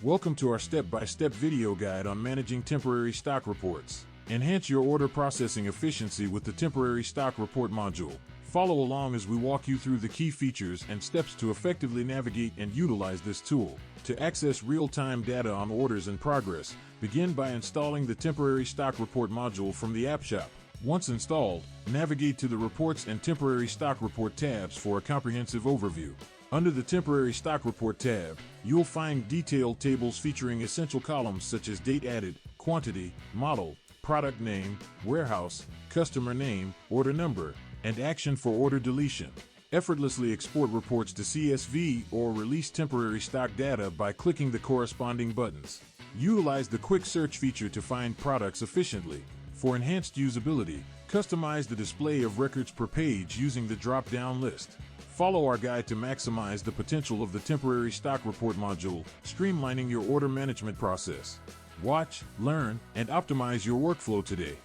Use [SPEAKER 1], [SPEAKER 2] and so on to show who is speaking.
[SPEAKER 1] Welcome to our step-by-step video guide on managing temporary stock reports. Enhance your order processing efficiency with the Temporary Stock Report module. Follow along as we walk you through the key features and steps to effectively navigate and utilize this tool. To access real-time data on orders and progress, begin by installing the Temporary Stock Report module from the App Shop. Once installed, navigate to the Reports and Temporary Stock Report tabs for a comprehensive overview. Under the Temporary Stock Report tab, you'll find detailed tables featuring essential columns such as date added, quantity, model, product name, warehouse, customer name, order number, and action for order deletion. Effortlessly export reports to CSV or release temporary stock data by clicking the corresponding buttons. Utilize the quick search feature to find products efficiently. For enhanced usability, customize the display of records per page using the drop-down list. Follow our guide to maximize the potential of the Temporary Stock Report module, streamlining your order management process. Watch, learn, and optimize your workflow today.